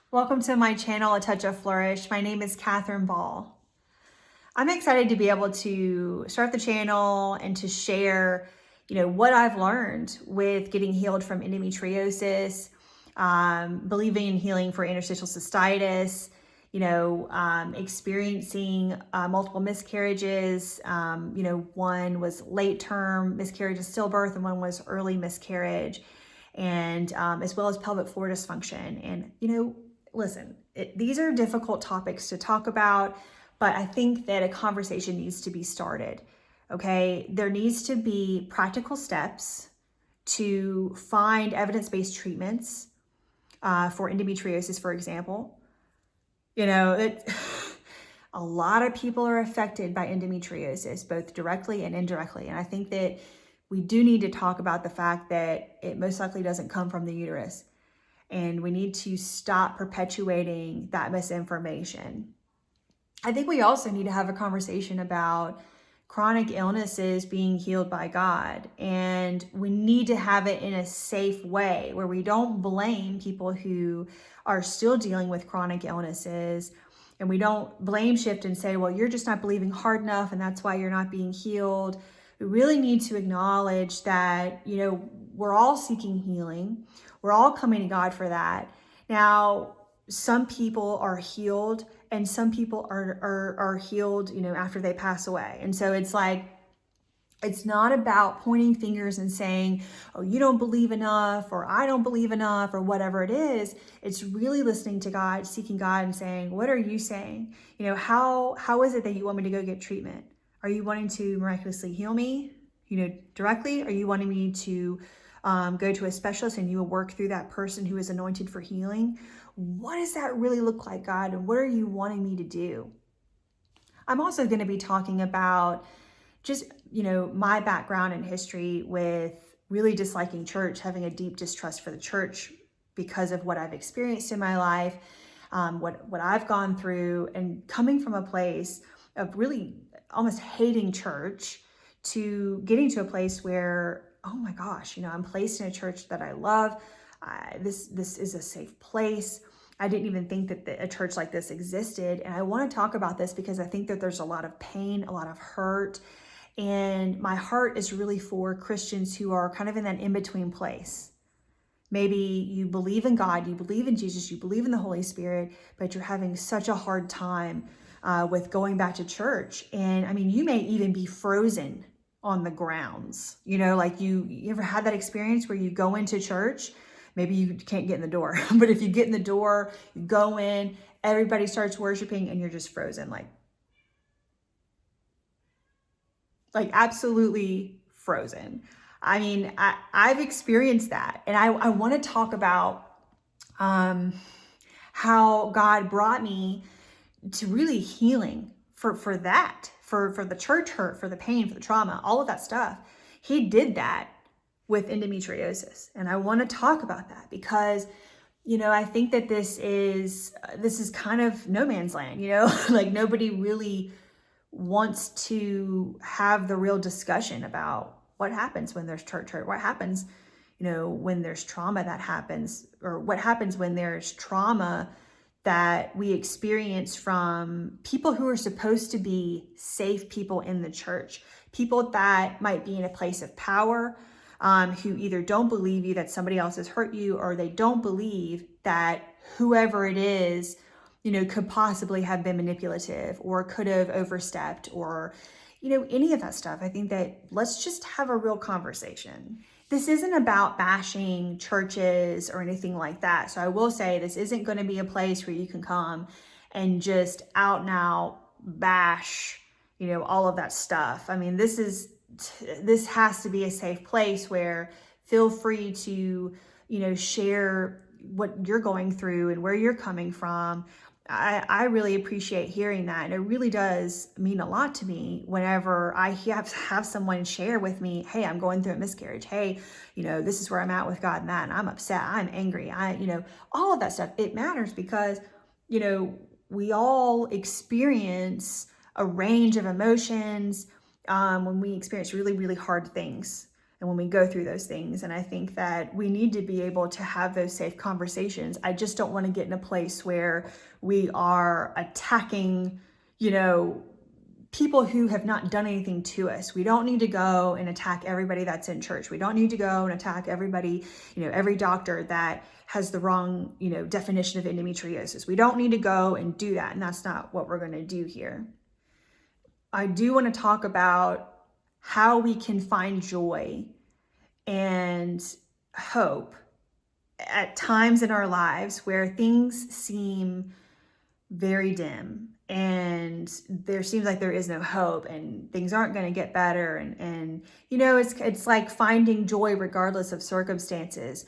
Welcome to my channel, A Touch of Flourish. My name is Catherine Ball. I'm excited to be able to start the channel and to share, what I've learned with getting healed from endometriosis, believing in healing for interstitial cystitis, experiencing multiple miscarriages. One was late term miscarriage and stillbirth, and one was early miscarriage, and as well as pelvic floor dysfunction. And, listen, these are difficult topics to talk about, but I think that a conversation needs to be started. Okay, there needs to be practical steps to find evidence-based treatments for endometriosis, for example. A lot of people are affected by endometriosis, both directly and indirectly. And I think that we do need to talk about the fact that it most likely doesn't come from the uterus. And we need to stop perpetuating that misinformation. I think we also need to have a conversation about chronic illnesses being healed by God. And we need to have it in a safe way where we don't blame people who are still dealing with chronic illnesses. And we don't blame shift and say, well, you're just not believing hard enough and that's why you're not being healed. We really need to acknowledge that, we're all seeking healing. We're all coming to God for that. Now, some people are healed and some people are healed, after they pass away. And so it's not about pointing fingers and saying, oh, you don't believe enough, or I don't believe enough, or whatever it is. It's really listening to God, seeking God and saying, what are you saying? How is it that you want me to go get treatment? Are you wanting to miraculously heal me, directly? Are you wanting me to go to a specialist and you will work through that person who is anointed for healing? What does that really look like, God? And what are you wanting me to do? I'm also going to be talking about just, my background and history with really disliking church, having a deep distrust for the church because of what I've experienced in my life, what I've gone through, and coming from a place of really almost hating church to getting to a place where, oh my gosh, I'm placed in a church that I love. This is a safe place. I didn't even think that a church like this existed. And I want to talk about this because I think that there's a lot of pain, a lot of hurt. And my heart is really for Christians who are kind of in that in-between place. Maybe you believe in God, you believe in Jesus, you believe in the Holy Spirit, but you're having such a hard time with going back to church. And you may even be frozen on the grounds. You ever had that experience where you go into church? Maybe you can't get in the door, but if you get in the door, you go in, everybody starts worshiping and you're just frozen, like absolutely frozen. I've experienced that. And I want to talk about how God brought me to really healing for that, for the church hurt, for the pain, for the trauma, all of that stuff. He did that with endometriosis. And I want to talk about that because, I think that this is kind of no man's land, nobody really wants to have the real discussion about what happens when there's church hurt, what happens, when there's trauma that happens, or what happens when there's trauma that we experience from people who are supposed to be safe people in the church, people that might be in a place of power, who either don't believe you that somebody else has hurt you, or they don't believe that whoever it is, could possibly have been manipulative or could have overstepped or, any of that stuff. I think that let's just have a real conversation. This isn't about bashing churches or anything like that. So I will say this isn't going to be a place where you can come and just out and out bash, all of that stuff. This has to be a safe place where feel free to, share what you're going through and where you're coming from. I really appreciate hearing that. And it really does mean a lot to me whenever I have someone share with me, hey, I'm going through a miscarriage. Hey, this is where I'm at with God and that. And I'm upset. I'm angry. All of that stuff. It matters because, we all experience a range of emotions when we experience really, really hard things. and when we go through those things. And I think that we need to be able to have those safe conversations. I just don't want to get in a place where we are attacking, people who have not done anything to us. We don't need to go and attack everybody that's in church. We don't need to go and attack everybody, every doctor that has the wrong, definition of endometriosis. We don't need to go and do that. And that's not what we're going to do here. I do want to talk about how we can find joy and hope at times in our lives where things seem very dim and there seems like there is no hope and things aren't going to get better. And it's like finding joy regardless of circumstances,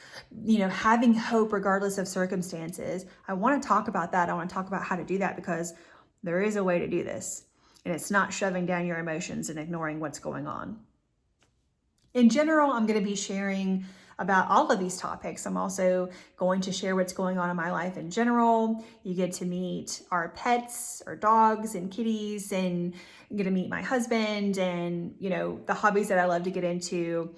having hope regardless of circumstances. I want to talk about that. I want to talk about how to do that, because there is a way to do this. And it's not shoving down your emotions and ignoring what's going on. In general, I'm going to be sharing about all of these topics. I'm also going to share what's going on in my life in general. You get to meet our pets, our dogs and kitties, and you get to meet my husband and, the hobbies that I love to get into.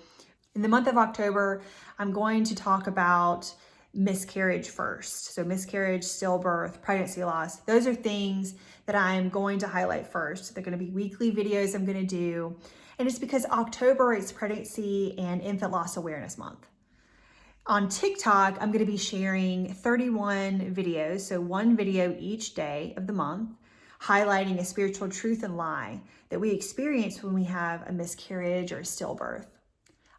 In the month of October, I'm going to talk about miscarriage first. So miscarriage, stillbirth, pregnancy loss. Those are things that I'm going to highlight first. They're going to be weekly videos I'm going to do. And it's because October is Pregnancy and Infant Loss Awareness Month. On TikTok, I'm going to be sharing 31 videos, so one video each day of the month, highlighting a spiritual truth and lie that we experience when we have a miscarriage or a stillbirth.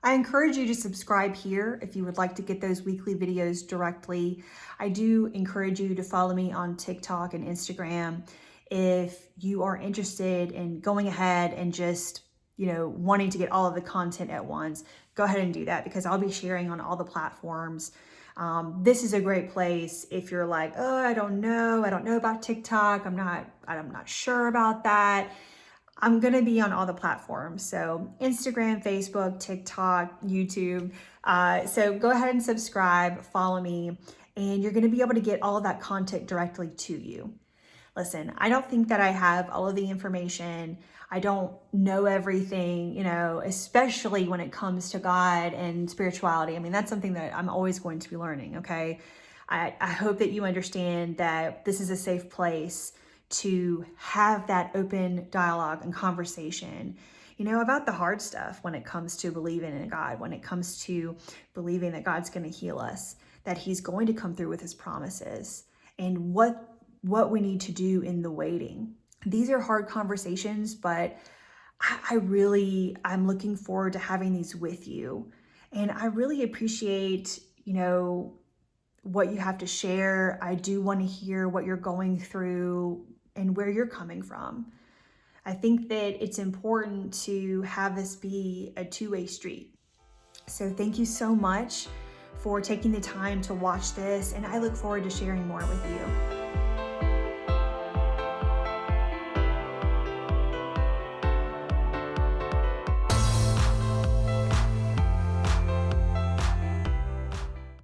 I encourage you to subscribe here if you would like to get those weekly videos directly. I do encourage you to follow me on TikTok and Instagram if you are interested in going ahead and just wanting to get all of the content at once. Go ahead and do that, because I'll be sharing on all the platforms. This is a great place if you're like, oh, I don't know about TikTok. I'm not sure about that. I'm going to be on all the platforms. So Instagram, Facebook, TikTok, YouTube. So go ahead and subscribe, follow me, and you're going to be able to get all of that content directly to you. Listen, I don't think that I have all of the information. I don't know everything, especially when it comes to God and spirituality. I mean, that's something that I'm always going to be learning, okay? I hope that you understand that this is a safe place to have that open dialogue and conversation, about the hard stuff when it comes to believing in God, when it comes to believing that God's going to heal us, that He's going to come through with His promises, and what we need to do in the waiting. These are hard conversations, but I'm looking forward to having these with you. And I really appreciate, what you have to share. I do want to hear what you're going through and where you're coming from. I think that it's important to have this be a two-way street. So thank you so much for taking the time to watch this, and I look forward to sharing more with you.